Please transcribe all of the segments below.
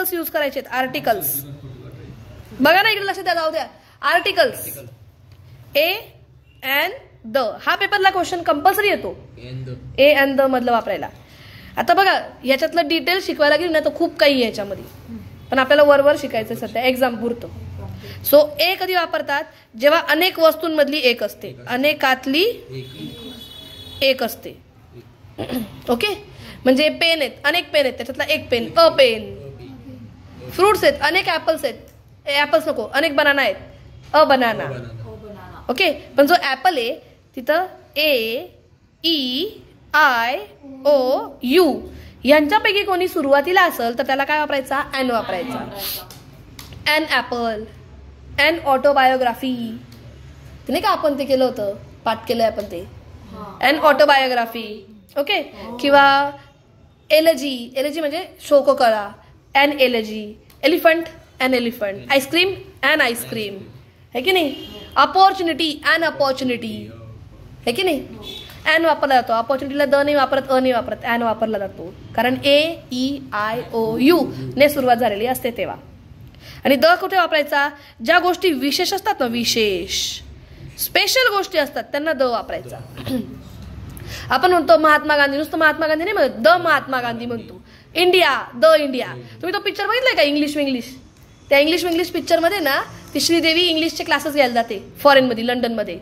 Articles use करायचे. Articles बघा ना, इकडे लक्ष द्या, जाऊ द्या. आर्टिकल्स ए अँड द, हा पेपरला क्वेश्चन कंपल्सरी येतो ए अँड द मधलं वापरायला. आता बघा याच्यातलं डिटेल शिकवायला गेली ना तर खूप काही आहे याच्यामध्ये, पण आपल्याला वरवर शिकायचं सध्या एक्झाम पुरतं. सो ए कधी वापरतात, जेव्हा अनेक वस्तूंमधली एक असते, अनेकातली एक असते. ओके, म्हणजे पेन आहेत, अनेक पेन आहेत, त्याच्यातला एक पेन, अ पेन. फ्रुट्स आहेत, अनेक ऍपल्स आहेत, ऍपल्स नको, अनेक बनाना आहेत, अ बनाना. ओके, पण जो ऍपल आहे तिथं ए ई आय ओ यू यांच्यापैकी कोणी सुरुवातीला असेल तर त्याला काय वापरायचा, एन वापरायचा. एन ऍपल, एन ऑटोबायोग्राफी, नाही का आपण ते केलं होतं, पाठ केलंय आपण ते, एन ऑटोबायोग्राफी. ओके, किंवा एलजी, एलजी म्हणजे शोककळा, an elegy. Elephant, an elephant. Ice cream, an ice cream, है की नाही. अपॉर्च्युनिटी, एन अपॉर्च्युनिटी, है की नाही. एन वापरला जातो. अपॉर्च्युनिटीला द नाही वापरत, अ नाही वापरत, एन वापरला जातो, कारण ए ई आय ओ यू ने सुरुवात झालेली असते तेव्हा. आणि द कुठे वापरायचा, ज्या गोष्टी विशेष असतात ना, विशेष स्पेशल गोष्टी असतात त्यांना द वापरायचा. आपण म्हणतो महात्मा गांधी, नुसतं महात्मा गांधी नाही म्हणत, द महात्मा गांधी म्हणतो. India, the India. तुम्ही तो पिक्चर बघितलाय का, इंग्लिश? त्या इंग्लिश पिक्चरमध्ये ना ती श्रीदेवी इंग्लिशचे क्लासेस घ्यायला जाते फॉरेनमध्ये, लंडनमध्ये.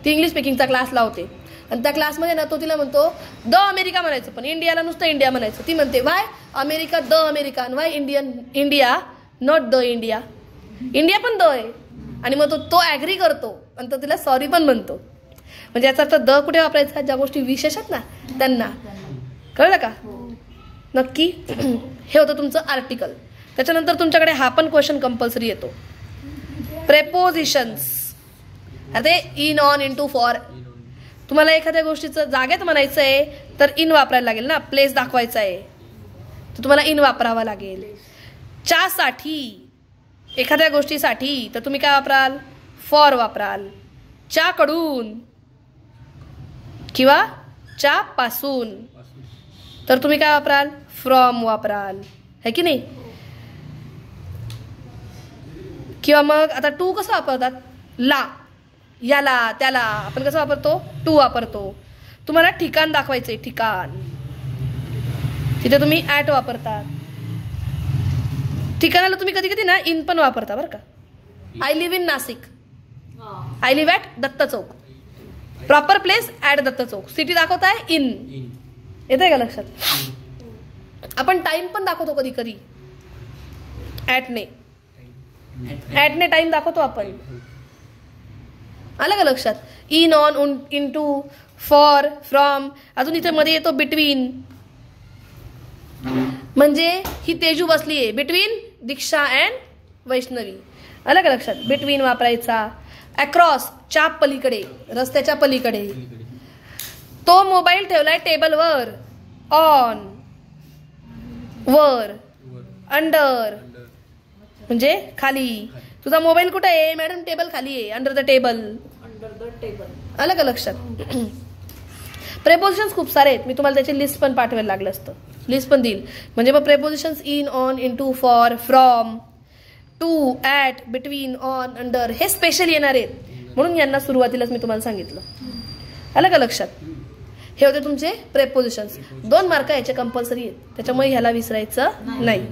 ती इंग्लिश स्पीकिंगचा क्लास लावते आणि त्या क्लासमध्ये ना तो तिला म्हणतो द अमेरिका म्हणायचं, पण इंडियाला नुसतं इंडिया म्हणायचं. ती म्हणते Y America the America, Y India not the India. India पण द आहे. आणि मग तो ॲग्री करतो आणि तो तिला सॉरी पण म्हणतो. म्हणजे याचा अर्थ द कुठे वापरायचा, ज्या गोष्टी विशेष आहेत ना त्यांना. कळलं का? नक्की. हे होतं तुमचं आर्टिकल. त्याच्यानंतर तुमच्याकडे हा पण क्वेश्चन कंपल्सरी येतो, प्रेपोजिशन्स. आता इन, ऑन, इंटू, फॉर. तुम्हाला एखाद्या गोष्टीचं जागेत म्हणायचं आहे तर इन वापरायला लागेल ना, प्लेस दाखवायचा आहे तर तुम्हाला इन वापरावा लागेल. च्या साठी, एखाद्या गोष्टीसाठी तर तुम्ही काय वापराल, फॉर वापराल. च्या कडून किंवा च्या पासून तर तुम्ही काय वापराल, फ्रॉम वापराल, है की नाही. किंवा मग आता टू कसं वापरतात, ला, याला त्याला आपण कसं वापरतो, टू वापरतो. तुम्हाला ठिकाण दाखवायचंय, ठिकाण, तिथे तुम्ही ॲट वापरतात. ठिकाणाला तुम्ही कधी कधी ना इन पण वापरता बरं का. I live in Nashik, I live at Datta Chowk. Proper place at Datta Chowk. City दाखवताय इन, येतंय का लक्षात. आपण टाइम पण दाखवतो कधी कधी ॲटने टाइम दाखवतो आपण. आलं का लक्षात. In, on, into, for, from. अजून इथे मध्ये येतो बिटवीन. म्हणजे ही तेजू बसली आहे बिटवीन दीक्षा अँड वैष्णवी. आलं का लक्षात. बिटवीन वापरायचा. अक्रॉस, च्या पलीकडे, रस्त्याच्या पलीकडे. तो मोबाईल ठेवलाय टेबलवर. ऑन, वर. अंडर म्हणजे खाली. तुझा मोबाईल कुठे आहे मॅडम, टेबल खाली आहे, अंडर द टेबल. आलं का लक्षात. प्रेपोजिशन्स खूप सारे आहेत, मी तुम्हाला त्याची लिस्ट पण पाठवायला लागलं असतं, लिस्ट पण देईल. म्हणजे मग prepositions in, on, into, for, from, to, at, between, on, under हे स्पेशल येणार आहेत, म्हणून यांना सुरुवातीलाच मी तुम्हाला सांगितलं. आलं का लक्षात. हे होते तुमचे प्रेपोजिशन्स. 2 मार्क याचे कंपल्सरी आहेत, त्याच्यामुळे ह्याला विसरायचं नाही.